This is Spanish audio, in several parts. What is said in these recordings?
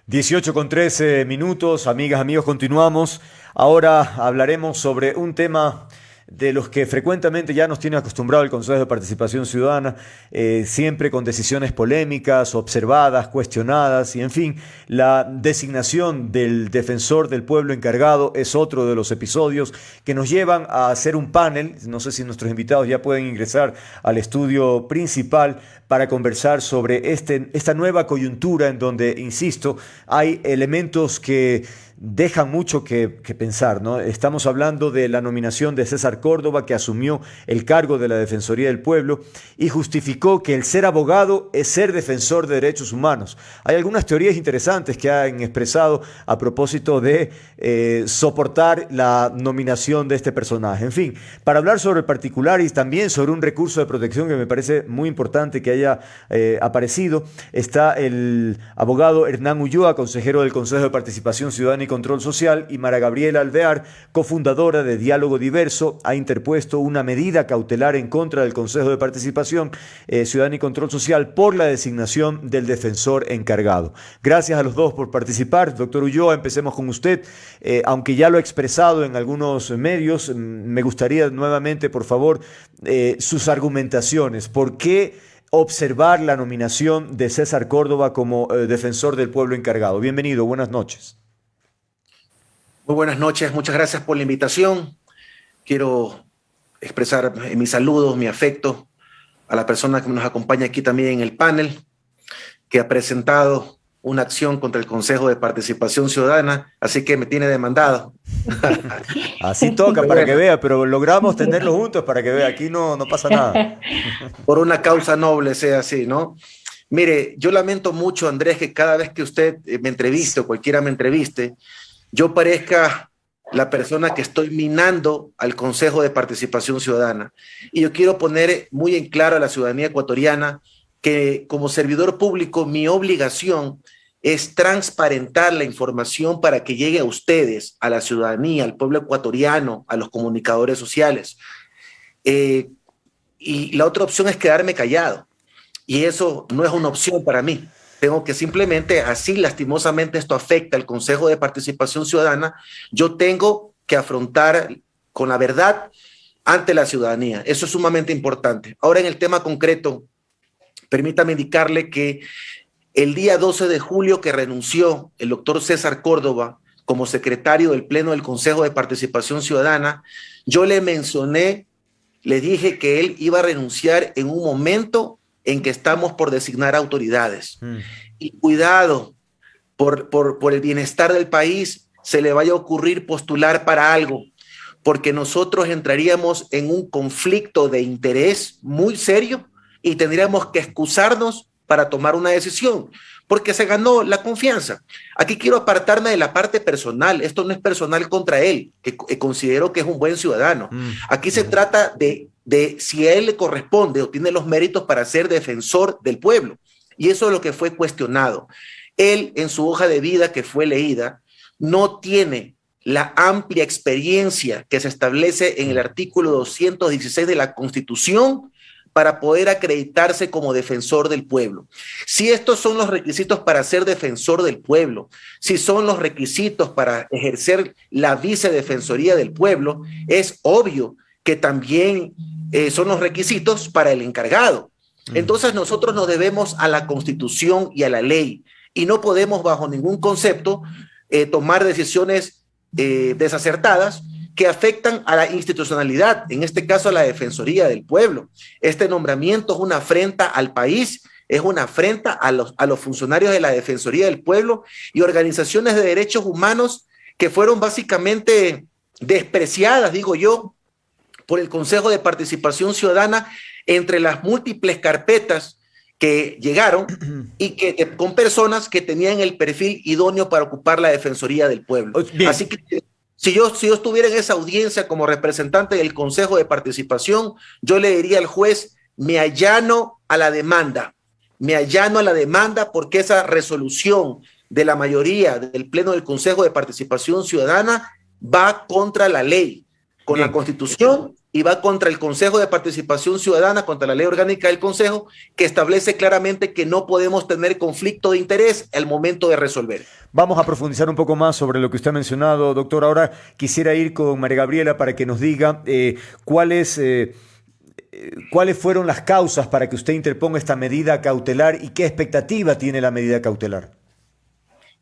18:13, amigas, amigos, continuamos. Ahora hablaremos sobre un tema de los que frecuentemente ya nos tiene acostumbrado el Consejo de Participación Ciudadana, siempre con decisiones polémicas, observadas, cuestionadas, y en fin, la designación del defensor del pueblo encargado es otro de los episodios que nos llevan a hacer un panel. No sé si nuestros invitados ya pueden ingresar al estudio principal para conversar sobre esta nueva coyuntura en donde, insisto, hay elementos que dejan mucho que pensar, ¿no? Estamos hablando de la nominación de César Córdoba, que asumió el cargo de la Defensoría del Pueblo y justificó que el ser abogado es ser defensor de derechos humanos. Hay algunas teorías interesantes que han expresado a propósito de soportar la nominación de este personaje. En fin, para hablar sobre el particular y también sobre un recurso de protección que me parece muy importante que haya aparecido, está el abogado Hernán Ulloa, consejero del Consejo de Participación Ciudadana y Control Social, y Mara Gabriela Alvear, cofundadora de Diálogo Diverso, ha interpuesto una medida cautelar en contra del Consejo de Participación Ciudadana y Control Social por la designación del defensor encargado. Gracias a los dos por participar. Doctor Ulloa, empecemos con usted. Aunque ya lo he expresado en algunos medios, me gustaría nuevamente, por favor, sus argumentaciones. ¿Por qué observar la nominación de César Córdoba como defensor del pueblo encargado? Bienvenido, buenas noches. Muy buenas noches, muchas gracias por la invitación. Quiero expresar mis saludos, mi afecto a la persona que nos acompaña aquí también en el panel, que ha presentado una acción contra el Consejo de Participación Ciudadana, así que me tiene demandado. Así toca para que vea, pero logramos tenerlo juntos para que vea, aquí no pasa nada. Por una causa noble sea así, ¿no? Mire, yo lamento mucho, Andrés, que cada vez que usted me entreviste o cualquiera me entreviste, yo parezca la persona que estoy minando al Consejo de Participación Ciudadana. Y yo quiero poner muy en claro a la ciudadanía ecuatoriana que como servidor público mi obligación es transparentar la información para que llegue a ustedes, a la ciudadanía, al pueblo ecuatoriano, a los comunicadores sociales. Y la otra opción es quedarme callado. Y eso no es una opción para mí. Tengo que simplemente, así lastimosamente esto afecta al Consejo de Participación Ciudadana, yo tengo que afrontar con la verdad ante la ciudadanía. Eso es sumamente importante. Ahora, en el tema concreto, permítame indicarle que el día 12 de julio que renunció el doctor César Córdoba como secretario del Pleno del Consejo de Participación Ciudadana, yo le mencioné, le dije que él iba a renunciar en un momento en que estamos por designar autoridades. Y cuidado, por el bienestar del país, se le vaya a ocurrir postular para algo, porque nosotros entraríamos en un conflicto de interés muy serio y tendríamos que excusarnos para tomar una decisión, porque se ganó la confianza. Aquí quiero apartarme de la parte personal. Esto no es personal contra él, que considero que es un buen ciudadano. Aquí se trata de si a él le corresponde o tiene los méritos para ser defensor del pueblo. Y eso es lo que fue cuestionado. Él, en su hoja de vida que fue leída, no tiene la amplia experiencia que se establece en el artículo 216 de la Constitución para poder acreditarse como defensor del pueblo. Si estos son los requisitos para ser defensor del pueblo, si son los requisitos para ejercer la vicedefensoría del pueblo, es obvio que también son los requisitos para el encargado. Entonces nosotros nos debemos a la Constitución y a la ley y no podemos bajo ningún concepto tomar decisiones desacertadas que afectan a la institucionalidad, en este caso a la Defensoría del Pueblo. Este nombramiento es una afrenta al país, es una afrenta a los funcionarios de la Defensoría del Pueblo y organizaciones de derechos humanos que fueron básicamente despreciadas, digo yo, por el Consejo de Participación Ciudadana entre las múltiples carpetas que llegaron y que con personas que tenían el perfil idóneo para ocupar la Defensoría del Pueblo. Bien. Así que si yo estuviera en esa audiencia como representante del Consejo de Participación, yo le diría al juez, me allano a la demanda porque esa resolución de la mayoría del Pleno del Consejo de Participación Ciudadana va contra la ley, con la Constitución y va contra el Consejo de Participación Ciudadana, contra la ley orgánica del Consejo, que establece claramente que no podemos tener conflicto de interés al momento de resolver. Vamos a profundizar un poco más sobre lo que usted ha mencionado, doctor. Ahora quisiera ir con María Gabriela para que nos diga cuáles fueron las causas para que usted interponga esta medida cautelar y qué expectativa tiene la medida cautelar.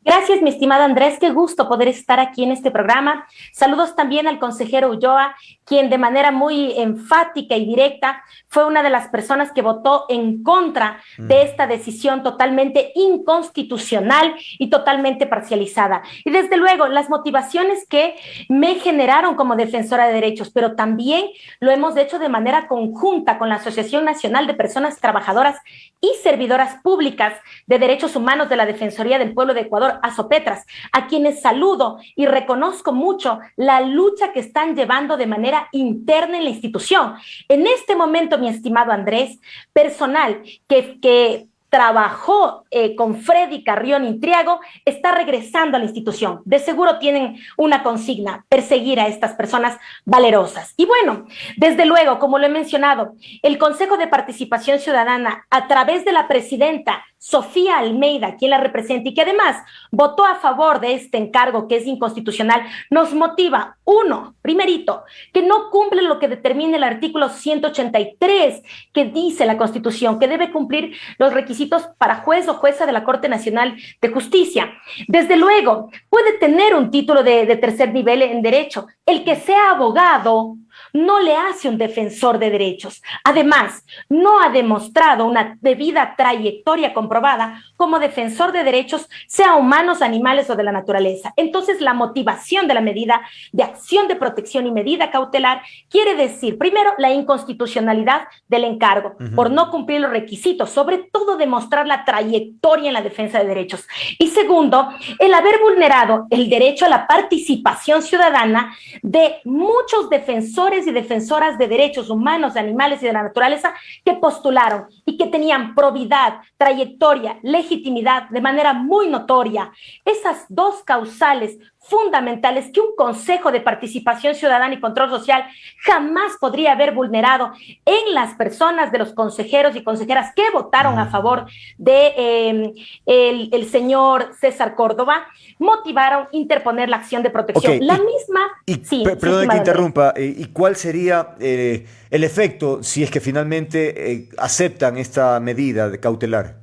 Gracias, mi estimado Andrés. Qué gusto poder estar aquí en este programa. Saludos también al consejero Ulloa, quien de manera muy enfática y directa fue una de las personas que votó en contra de esta decisión totalmente inconstitucional y totalmente parcializada. Y desde luego, las motivaciones que me generaron como defensora de derechos, pero también lo hemos hecho de manera conjunta con la Asociación Nacional de Personas Trabajadoras y Servidoras Públicas de Derechos Humanos de la Defensoría del Pueblo de Ecuador, ASOPETRAS, a quienes saludo y reconozco mucho la lucha que están llevando de manera interna en la institución. En este momento, mi estimado Andrés, personal que trabajó con Freddy Carrión Intriago, está regresando a la institución. De seguro tienen una consigna: perseguir a estas personas valerosas. Y bueno, desde luego, como lo he mencionado, el Consejo de Participación Ciudadana, a través de la presidenta Sofía Almeida, quien la representa y que además votó a favor de este encargo que es inconstitucional, nos motiva, uno, primerito, que no cumple lo que determina el artículo 183, que dice la Constitución, que debe cumplir los requisitos para juez o jueza de la Corte Nacional de Justicia. Desde luego, puede tener un título de tercer nivel en derecho. El que sea abogado no le hace un defensor de derechos. Además, no ha demostrado una debida trayectoria comprobada como defensor de derechos, sea humanos, animales o de la naturaleza. Entonces, la motivación de la medida de acción de protección y medida cautelar quiere decir, primero, la inconstitucionalidad del encargo por no cumplir los requisitos, sobre todo demostrar la trayectoria en la defensa de derechos. Y segundo, el haber vulnerado el derecho a la participación ciudadana de muchos defensores y defensoras de derechos humanos, de animales y de la naturaleza que postularon y que tenían probidad, trayectoria, legitimidad de manera muy notoria. Esas dos causales fundamentales que un Consejo de Participación Ciudadana y Control Social jamás podría haber vulnerado en las personas de los consejeros y consejeras que votaron a favor de el señor César Córdoba, motivaron interponer la acción de protección. Okay, la misma... Sí, perdón que interrumpa. ¿Y cuál sería el efecto si es que finalmente aceptan esta medida de cautelar?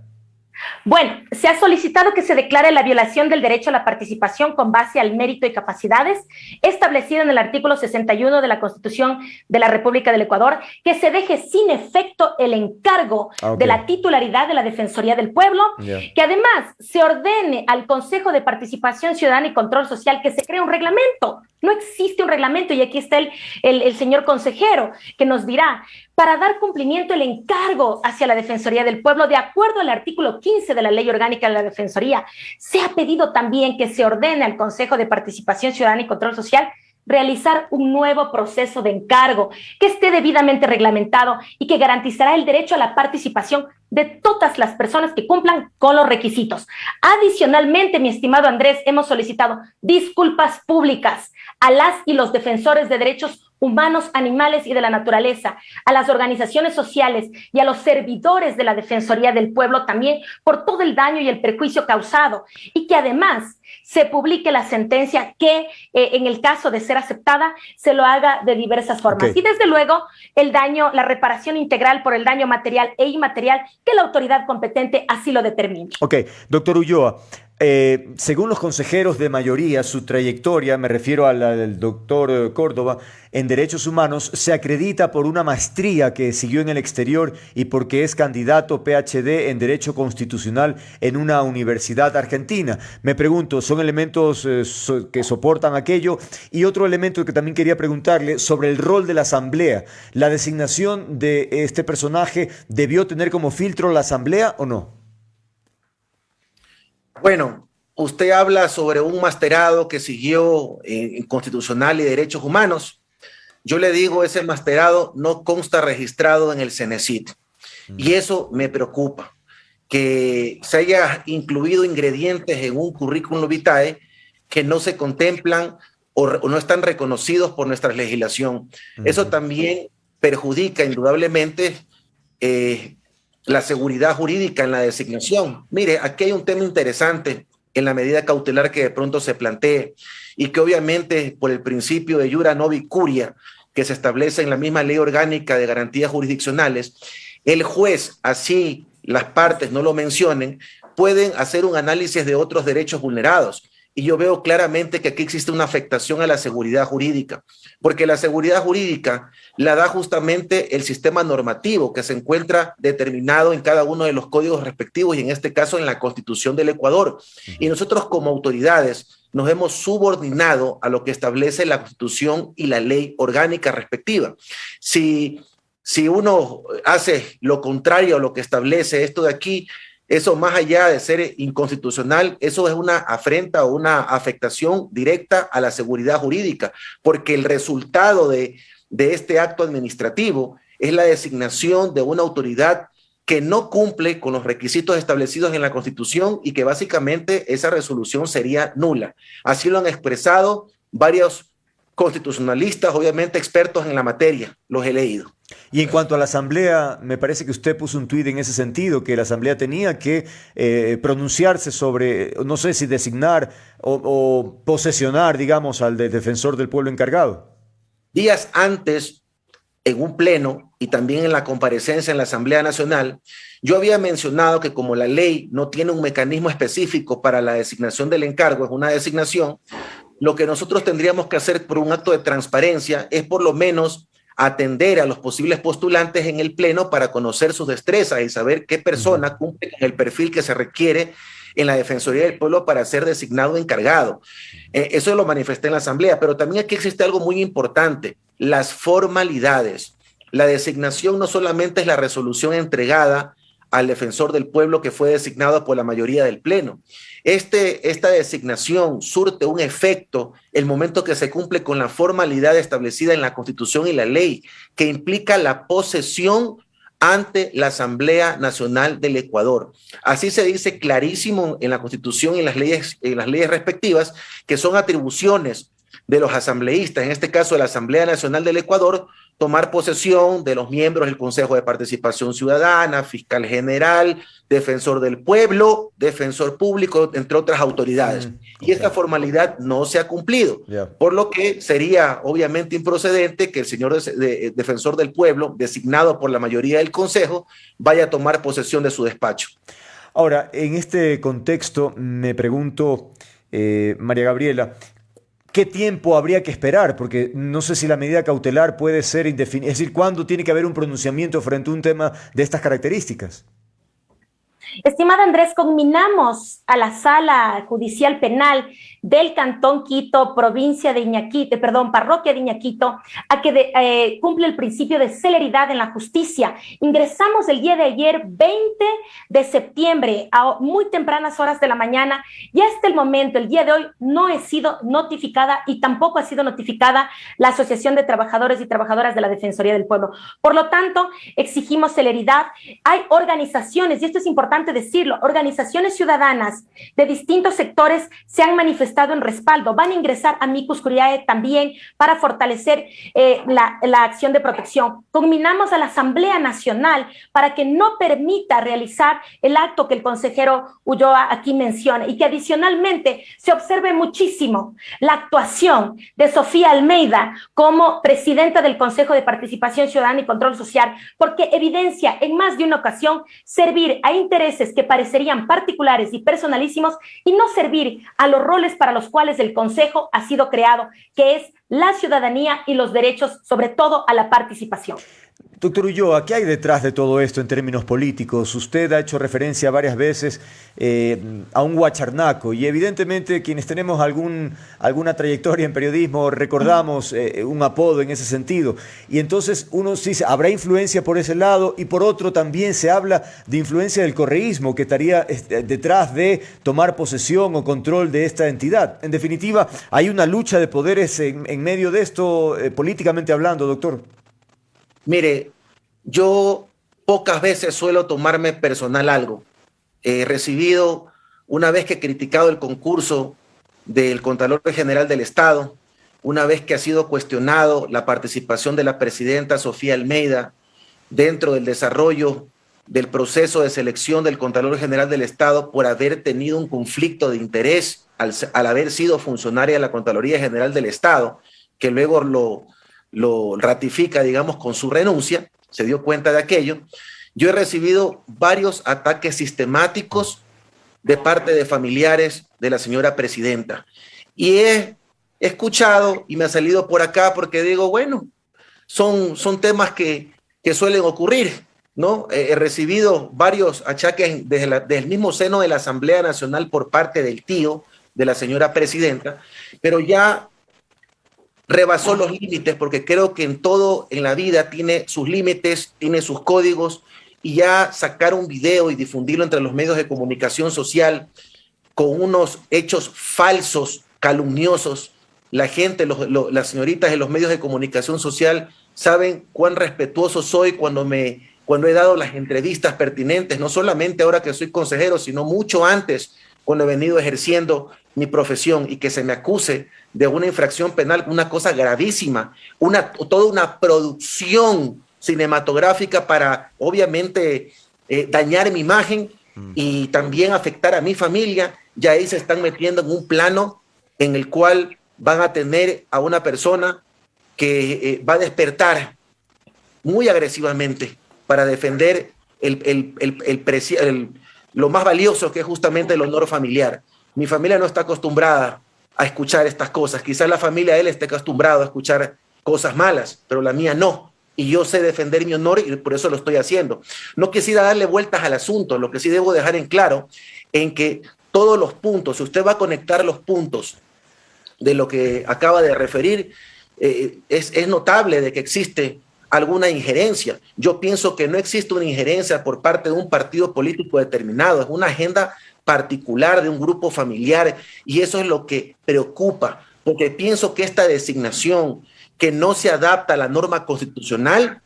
Bueno, se ha solicitado que se declare la violación del derecho a la participación con base al mérito y capacidades establecido en el artículo 61 de la Constitución de la República del Ecuador, que se deje sin efecto el encargo de la titularidad de la Defensoría del Pueblo, que además se ordene al Consejo de Participación Ciudadana y Control Social que se cree un reglamento. No existe un reglamento y aquí está el señor consejero que nos dirá, para dar cumplimiento el encargo hacia la Defensoría del Pueblo, de acuerdo al artículo 15 de la Ley Orgánica de la Defensoría, se ha pedido también que se ordene al Consejo de Participación Ciudadana y Control Social realizar un nuevo proceso de encargo que esté debidamente reglamentado y que garantizará el derecho a la participación de todas las personas que cumplan con los requisitos. Adicionalmente, mi estimado Andrés, hemos solicitado disculpas públicas a las y los defensores de derechos humanos, animales y de la naturaleza, a las organizaciones sociales y a los servidores de la Defensoría del Pueblo también por todo el daño y el perjuicio causado, y que además se publique la sentencia que en el caso de ser aceptada se lo haga de diversas formas. Y desde luego el daño, la reparación integral por el daño material e inmaterial que la autoridad competente así lo determine. Ok, doctor Ulloa, según los consejeros de mayoría, su trayectoria, me refiero a la del doctor Córdoba, en derechos humanos, se acredita por una maestría que siguió en el exterior y porque es candidato PhD en Derecho Constitucional en una universidad argentina. Me pregunto, ¿son elementos que soportan aquello? Y otro elemento que también quería preguntarle sobre el rol de la Asamblea. ¿La designación de este personaje debió tener como filtro la Asamblea o no? Bueno, usted habla sobre un masterado que siguió en Constitucional y Derechos Humanos. Yo le digo, ese masterado no consta registrado en el CENESID. Y eso me preocupa, que se haya incluido ingredientes en un currículum vitae que no se contemplan o no están reconocidos por nuestra legislación. Eso también perjudica indudablemente la seguridad jurídica en la designación. Mire, aquí hay un tema interesante en la medida cautelar que de pronto se plantee y que obviamente por el principio de iura novi curia que se establece en la misma ley orgánica de garantías jurisdiccionales, el juez, así las partes no lo mencionen, pueden hacer un análisis de otros derechos vulnerados. Y yo veo claramente que aquí existe una afectación a la seguridad jurídica, porque la seguridad jurídica la da justamente el sistema normativo que se encuentra determinado en cada uno de los códigos respectivos y en este caso en la Constitución del Ecuador. Y nosotros como autoridades nos hemos subordinado a lo que establece la Constitución y la ley orgánica respectiva. Si uno hace lo contrario a lo que establece esto de aquí, eso más allá de ser inconstitucional, eso es una afrenta o una afectación directa a la seguridad jurídica, porque el resultado de este acto administrativo es la designación de una autoridad que no cumple con los requisitos establecidos en la Constitución y que básicamente esa resolución sería nula. Así lo han expresado varios constitucionalistas, obviamente expertos en la materia, los he leído. Y en cuanto a la Asamblea, me parece que usted puso un tuit en ese sentido, que la Asamblea tenía que pronunciarse sobre, no sé si designar o posesionar, digamos, al defensor del pueblo encargado. Días antes, en un pleno y también en la comparecencia en la Asamblea Nacional, yo había mencionado que como la ley no tiene un mecanismo específico para la designación del encargo, es una designación, lo que nosotros tendríamos que hacer por un acto de transparencia es por lo menos atender a los posibles postulantes en el pleno para conocer sus destrezas y saber qué persona cumple con el perfil que se requiere en la Defensoría del Pueblo para ser designado encargado. Eso lo manifesté en la Asamblea, pero también aquí existe algo muy importante, las formalidades. La designación no solamente es la resolución entregada al defensor del pueblo que fue designado por la mayoría del pleno. Esta designación surte un efecto el momento que se cumple con la formalidad establecida en la Constitución y la ley, que implica la posesión ante la Asamblea Nacional del Ecuador. Así se dice clarísimo en la Constitución y en las leyes respectivas, que son atribuciones de los asambleístas, en este caso de la Asamblea Nacional del Ecuador, tomar posesión de los miembros del Consejo de Participación Ciudadana, fiscal general, defensor del pueblo, defensor público, entre otras autoridades. Y esta formalidad no se ha cumplido, por lo que sería obviamente improcedente que el señor defensor del pueblo, designado por la mayoría del Consejo, vaya a tomar posesión de su despacho. Ahora, en este contexto me pregunto, María Gabriela, ¿qué tiempo habría que esperar? Porque no sé si la medida cautelar puede ser indefinida. Es decir, ¿cuándo tiene que haber un pronunciamiento frente a un tema de estas características? Estimada Andrés, conminamos a la Sala Judicial Penal del Cantón Quito, provincia de Iñaquito, parroquia de Iñaquito, a que cumple el principio de celeridad en la justicia. Ingresamos el día de ayer, 20 de septiembre, a muy tempranas horas de la mañana, y hasta el momento, el día de hoy, no he sido notificada y tampoco ha sido notificada la Asociación de Trabajadores y Trabajadoras de la Defensoría del Pueblo. Por lo tanto, exigimos celeridad. Hay organizaciones, y esto es importante decirlo, organizaciones ciudadanas de distintos sectores se han manifestado en respaldo. Van a ingresar amicus curiae también para fortalecer la acción de protección. Conminamos a la Asamblea Nacional para que no permita realizar el acto que el consejero Ulloa aquí menciona y que adicionalmente se observe muchísimo la actuación de Sofía Almeida como presidenta del Consejo de Participación Ciudadana y Control Social, porque evidencia en más de una ocasión servir a intereses que parecerían particulares y personalísimos y no servir a los roles para los cuales el Consejo ha sido creado, que es la ciudadanía y los derechos, sobre todo a la participación. Doctor Ulloa, ¿qué hay detrás de todo esto en términos políticos? Usted ha hecho referencia varias veces a un guacharnaco y evidentemente quienes tenemos alguna trayectoria en periodismo recordamos un apodo en ese sentido. Y entonces uno sí dice, ¿habrá influencia por ese lado? Y por otro también se habla de influencia del correísmo que estaría detrás de tomar posesión o control de esta entidad. En definitiva, ¿hay una lucha de poderes en medio de esto políticamente hablando, doctor? Mire, yo pocas veces suelo tomarme personal algo. He recibido, una vez que he criticado el concurso del Contralor General del Estado, una vez que ha sido cuestionado la participación de la presidenta Sofía Almeida dentro del desarrollo del proceso de selección del Contralor General del Estado por haber tenido un conflicto de interés al haber sido funcionaria de la Contraloría General del Estado, que luego lo ratifica, digamos, con su renuncia, se dio cuenta de aquello. Yo he recibido varios ataques sistemáticos de parte de familiares de la señora presidenta y he escuchado y me ha salido por acá porque digo, bueno, son temas que suelen ocurrir, ¿no? He recibido varios achaques desde el mismo seno de la Asamblea Nacional por parte del tío de la señora presidenta, pero ya rebasó los límites porque creo que en todo en la vida tiene sus límites, tiene sus códigos, y ya sacar un video y difundirlo entre los medios de comunicación social con unos hechos falsos, calumniosos, la gente, las señoritas de los medios de comunicación social saben cuán respetuoso soy cuando he dado las entrevistas pertinentes, no solamente ahora que soy consejero, sino mucho antes, cuando he venido ejerciendo mi profesión, y que se me acuse de una infracción penal, una cosa gravísima, toda una producción cinematográfica para, obviamente, dañar mi imagen y también afectar a mi familia. Ya ahí se están metiendo en un plano en el cual van a tener a una persona que va a despertar muy agresivamente para defender lo más valioso, que es justamente el honor familiar. Mi familia no está acostumbrada a escuchar estas cosas. Quizás la familia de él esté acostumbrada a escuchar cosas malas, pero la mía no. Y yo sé defender mi honor y por eso lo estoy haciendo. No quisiera darle vueltas al asunto, lo que sí debo dejar en claro en que todos los puntos, si usted va a conectar los puntos de lo que acaba de referir, es notable de que existe alguna injerencia. Yo pienso que no existe una injerencia por parte de un partido político determinado, es una agenda particular de un grupo familiar, y eso es lo que preocupa, porque pienso que esta designación que no se adapta a la norma constitucional,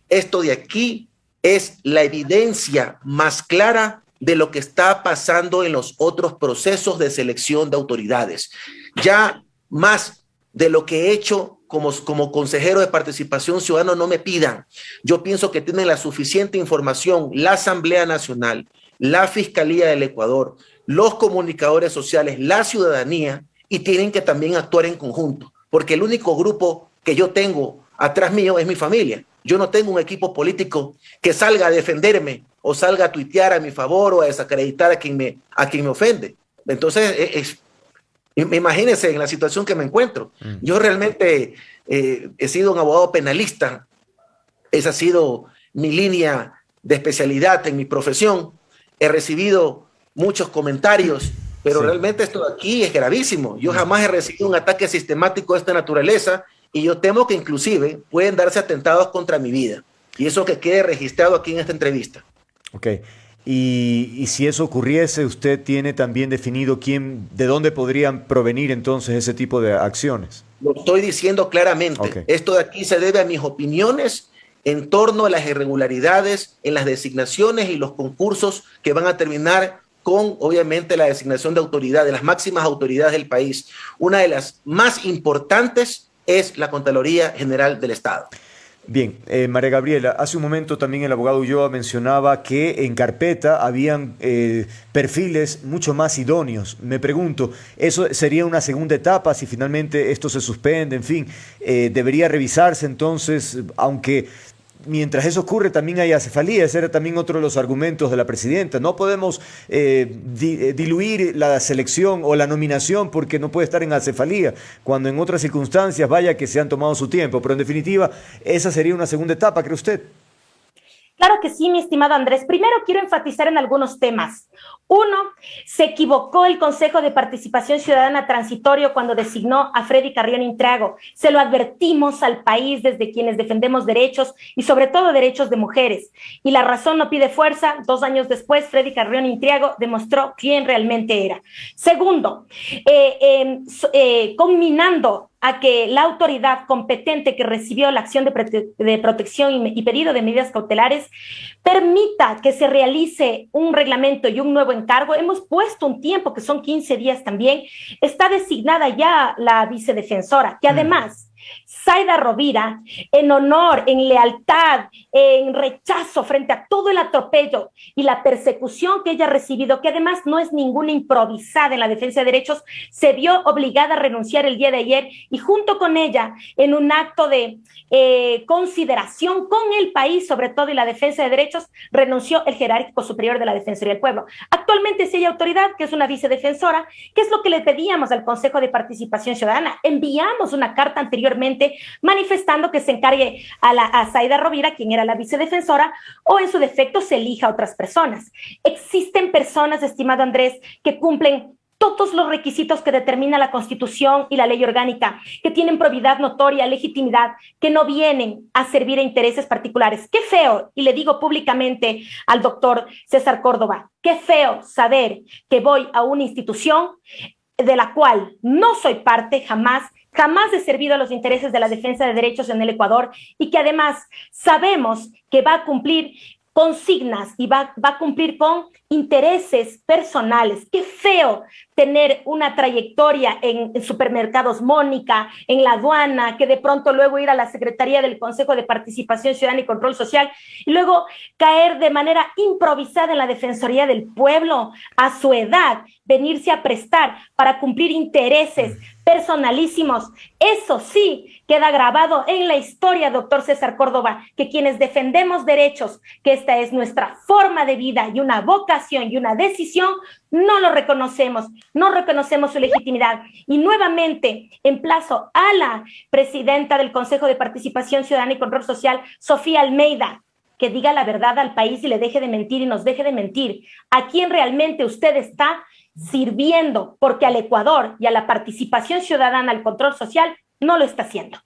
esto de aquí es la evidencia más clara de lo que está pasando en los otros procesos de selección de autoridades. Ya más de lo que he hecho como consejero de participación ciudadana, no me pidan. Yo pienso que tienen la suficiente información la Asamblea Nacional, la Fiscalía del Ecuador, los comunicadores sociales, la ciudadanía, y tienen que también actuar en conjunto, porque el único grupo que yo tengo atrás mío es mi familia. Yo no tengo un equipo político que salga a defenderme o salga a tuitear a mi favor o a desacreditar a quien me ofende. Entonces, imagínense en la situación que me encuentro. Yo realmente he sido un abogado penalista. Esa ha sido mi línea de especialidad en mi profesión. He recibido muchos comentarios, pero realmente esto de aquí es gravísimo. Yo jamás he recibido un ataque sistemático de esta naturaleza, y yo temo que inclusive pueden darse atentados contra mi vida. Y eso que quede registrado aquí en esta entrevista. Ok. Y si eso ocurriese, ¿usted tiene también definido de dónde podrían provenir entonces ese tipo de acciones? Lo estoy diciendo claramente. Okay. Esto de aquí se debe a mis opiniones en torno a las irregularidades en las designaciones y los concursos que van a terminar con, obviamente, la designación de autoridades, de las máximas autoridades del país. Una de las más importantes es la Contraloría General del Estado. Bien, María Gabriela, hace un momento también el abogado Ulloa mencionaba que en carpeta habían perfiles mucho más idóneos. Me pregunto, ¿eso sería una segunda etapa si finalmente esto se suspende? En fin, ¿debería revisarse entonces, aunque mientras eso ocurre también hay acefalía? Ese era también otro de los argumentos de la presidenta. No podemos diluir la selección o la nominación porque no puede estar en acefalía, cuando en otras circunstancias vaya que se han tomado su tiempo. Pero en definitiva, esa sería una segunda etapa, ¿cree usted? Claro que sí, mi estimado Andrés. Primero quiero enfatizar en algunos temas. Uno, se equivocó el Consejo de Participación Ciudadana Transitorio cuando designó a Freddy Carrión Intriago. Se lo advertimos al país desde quienes defendemos derechos y sobre todo derechos de mujeres. Y la razón no pide fuerza. 2 años después, Freddy Carrión Intriago demostró quién realmente era. Segundo, conminando a que la autoridad competente que recibió la acción de protección y pedido de medidas cautelares permita que se realice un reglamento y un nuevo encargo, hemos puesto un tiempo, que son 15 días también, está designada ya la vicedefensora, que además Zaida Rovira, en honor, en lealtad, en rechazo frente a todo el atropello y la persecución que ella ha recibido, que además no es ninguna improvisada en la defensa de derechos, se vio obligada a renunciar el día de ayer, y junto con ella, en un acto de consideración con el país, sobre todo y la defensa de derechos, renunció el jerárquico superior de la Defensoría del Pueblo. Actualmente sí hay autoridad, que es una vicedefensora, que es lo que le pedíamos al Consejo de Participación Ciudadana. Enviamos una carta anteriormente manifestando que se encargue a Zaida Rovira, quien era la vicedefensora, o en su defecto se elija a otras personas. Existen personas, estimado Andrés, que cumplen todos los requisitos que determina la Constitución y la ley orgánica, que tienen probidad notoria, legitimidad, que no vienen a servir a intereses particulares. Qué feo, y le digo públicamente al doctor César Córdoba, qué feo saber que voy a una institución de la cual no soy parte, jamás he servido a los intereses de la defensa de derechos en el Ecuador, y que además sabemos que va a cumplir consignas y va a cumplir con intereses personales. Qué feo tener una trayectoria en Supermercados Mónica, en la aduana, que de pronto luego ir a la Secretaría del Consejo de Participación Ciudadana y Control Social, y luego caer de manera improvisada en la Defensoría del Pueblo, a su edad, venirse a prestar para cumplir intereses personalísimos. Eso sí queda grabado en la historia, doctor César Córdoba, que quienes defendemos derechos, que esta es nuestra forma de vida y una vocación y una decisión, no lo reconocemos, no reconocemos su legitimidad. Y nuevamente emplazo a la presidenta del Consejo de Participación Ciudadana y Control Social, Sofía Almeida, que diga la verdad al país y le deje de mentir y nos deje de mentir. ¿A quién realmente usted está sirviendo? Porque al Ecuador y a la participación ciudadana, al control social, no lo está haciendo.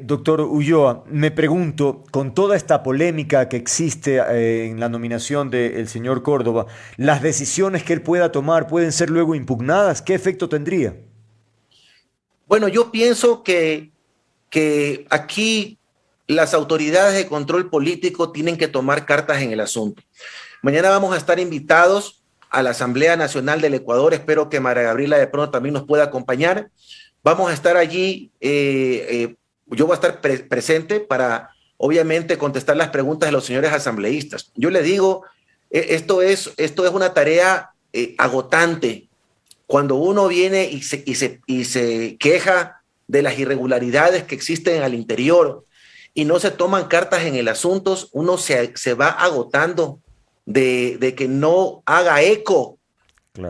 Doctor Ulloa, me pregunto, con toda esta polémica que existe en la nominación del señor Córdoba, ¿las decisiones que él pueda tomar pueden ser luego impugnadas? ¿Qué efecto tendría? Bueno, yo pienso que aquí las autoridades de control político tienen que tomar cartas en el asunto. Mañana vamos a estar invitados a la Asamblea Nacional del Ecuador. Espero que María Gabriela de pronto también nos pueda acompañar. Vamos a estar allí, yo voy a estar presente para, obviamente, contestar las preguntas de los señores asambleístas. Yo les digo, esto es una tarea agotante. Cuando uno viene y se queja de las irregularidades que existen al interior y no se toman cartas en el asunto, uno se va agotando de que no haga eco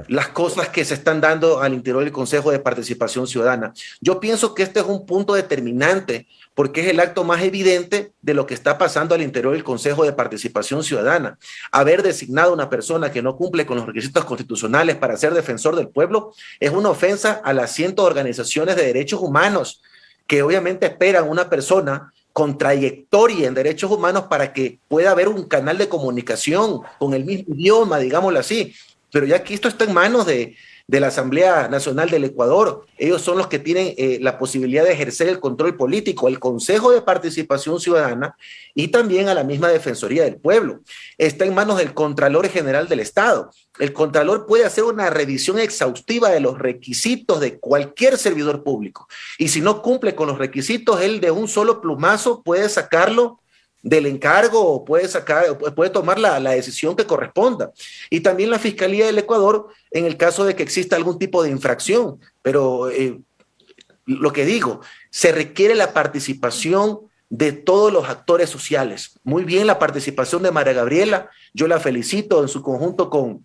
las cosas que se están dando al interior del Consejo de Participación Ciudadana. Yo pienso que este es un punto determinante porque es el acto más evidente de lo que está pasando al interior del Consejo de Participación Ciudadana. Haber designado a una persona que no cumple con los requisitos constitucionales para ser defensor del pueblo es una ofensa a las cientos de organizaciones de derechos humanos que obviamente esperan una persona con trayectoria en derechos humanos para que pueda haber un canal de comunicación con el mismo idioma, digámoslo así. Pero ya aquí esto está en manos de la Asamblea Nacional del Ecuador. Ellos son los que tienen la posibilidad de ejercer el control político, el Consejo de Participación Ciudadana y también a la misma Defensoría del Pueblo. Está en manos del Contralor General del Estado. El Contralor puede hacer una revisión exhaustiva de los requisitos de cualquier servidor público. Y si no cumple con los requisitos, él de un solo plumazo puede sacarlo del encargo o puede tomar la decisión que corresponda. Y también la Fiscalía del Ecuador en el caso de que exista algún tipo de infracción. Pero lo que digo, se requiere la participación de todos los actores sociales. Muy bien la participación de María Gabriela, yo la felicito en su conjunto con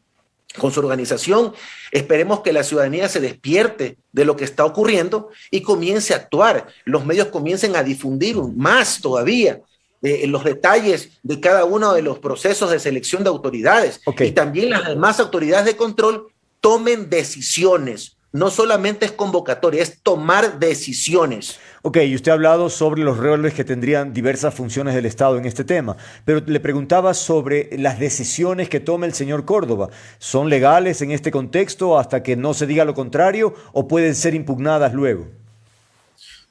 su organización. Esperemos que la ciudadanía se despierte de lo que está ocurriendo y comience a actuar. Los medios comiencen a difundir más todavía los detalles de cada uno de los procesos de selección de autoridades. Y también las demás autoridades de control tomen decisiones. No solamente es convocatoria, es tomar decisiones. Ok, y usted ha hablado sobre los roles que tendrían diversas funciones del Estado en este tema, pero le preguntaba sobre las decisiones que toma el señor Córdoba. ¿Son legales en este contexto hasta que no se diga lo contrario o pueden ser impugnadas luego?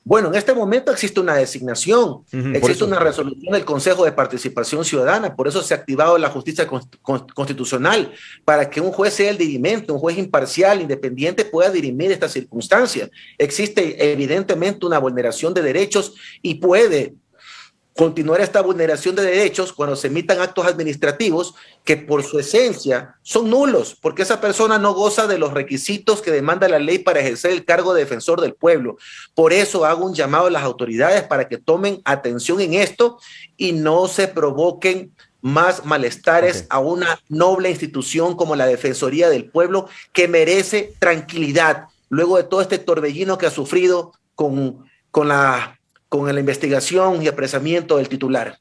Bueno, en este momento existe una designación, existe una resolución del Consejo de Participación Ciudadana, por eso se ha activado la justicia constitucional, para que un juez sea el dirimente, un juez imparcial, independiente, pueda dirimir estas circunstancias. Existe evidentemente una vulneración de derechos y puede continuar esta vulneración de derechos cuando se emitan actos administrativos que por su esencia son nulos, porque esa persona no goza de los requisitos que demanda la ley para ejercer el cargo de defensor del pueblo. Por eso hago un llamado a las autoridades para que tomen atención en esto y no se provoquen más malestares a una noble institución como la Defensoría del Pueblo, que merece tranquilidad luego de todo este torbellino que ha sufrido con la investigación y apresamiento del titular.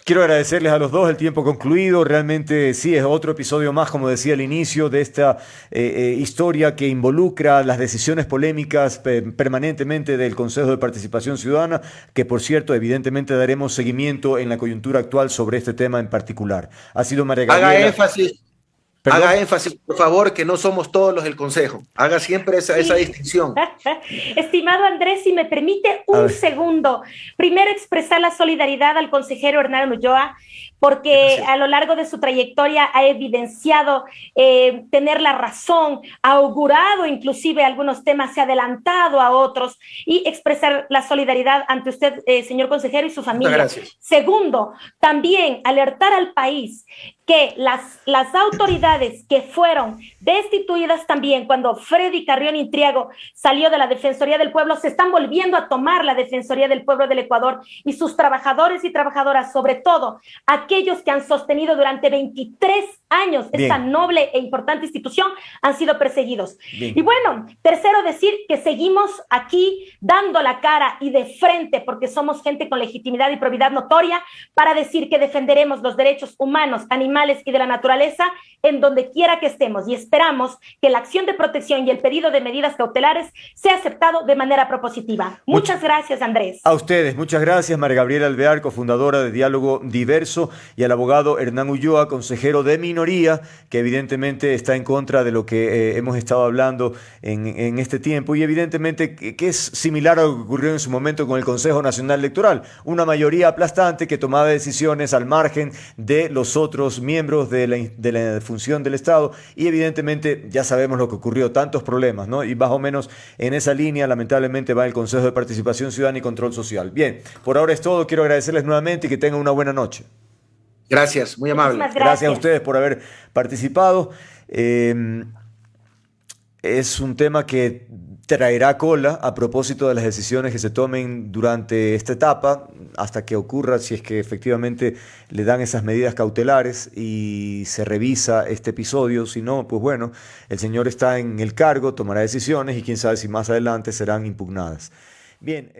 Quiero agradecerles a los dos el tiempo concluido. Realmente sí, es otro episodio más, como decía al inicio, de esta historia que involucra las decisiones polémicas permanentemente del Consejo de Participación Ciudadana, que por cierto, evidentemente daremos seguimiento en la coyuntura actual sobre este tema en particular. Ha sido María Gabriela. Haga énfasis, por favor, que no somos todos los del Consejo. Haga siempre esa distinción. Estimado Andrés, si me permite un segundo. Primero, expresar la solidaridad al consejero Hernán Ulloa, porque a lo largo de su trayectoria ha evidenciado tener la razón, ha augurado inclusive algunos temas, se ha adelantado a otros, y expresar la solidaridad ante usted, señor consejero, y su familia. Muchas gracias. Segundo, también alertar al país que las autoridades que fueron destituidas también cuando Freddy Carrión Intriago salió de la Defensoría del Pueblo, se están volviendo a tomar la Defensoría del Pueblo del Ecuador, y sus trabajadores y trabajadoras, sobre todo aquellos que han sostenido durante 23 años esta noble e importante institución, han sido perseguidos. Bien. Y bueno, tercero, decir que seguimos aquí dando la cara y de frente, porque somos gente con legitimidad y probidad notoria, para decir que defenderemos los derechos humanos, animales y de la naturaleza en donde quiera que estemos, y esperamos que la acción de protección y el pedido de medidas cautelares sea aceptado de manera propositiva. Muchas gracias, Andrés. A ustedes, muchas gracias. María Gabriela Alvear, cofundadora de Diálogo Diverso, y al abogado Hernán Ulloa, consejero de minoría, que evidentemente está en contra de lo que hemos estado hablando en este tiempo, y evidentemente que es similar a lo que ocurrió en su momento con el Consejo Nacional Electoral, una mayoría aplastante que tomaba decisiones al margen de los otros miembros de la función del Estado, y evidentemente ya sabemos lo que ocurrió, tantos problemas, ¿no? Y más o menos en esa línea lamentablemente va el Consejo de Participación Ciudadana y Control Social. Bien, por ahora es todo. Quiero agradecerles nuevamente y que tengan una buena noche. Gracias, muy amable. Gracias a ustedes por haber participado. Es un tema que traerá cola a propósito de las decisiones que se tomen durante esta etapa, hasta que ocurra, si es que efectivamente le dan esas medidas cautelares y se revisa este episodio. Si no, pues bueno, el señor está en el cargo, tomará decisiones y quién sabe si más adelante serán impugnadas. Bien.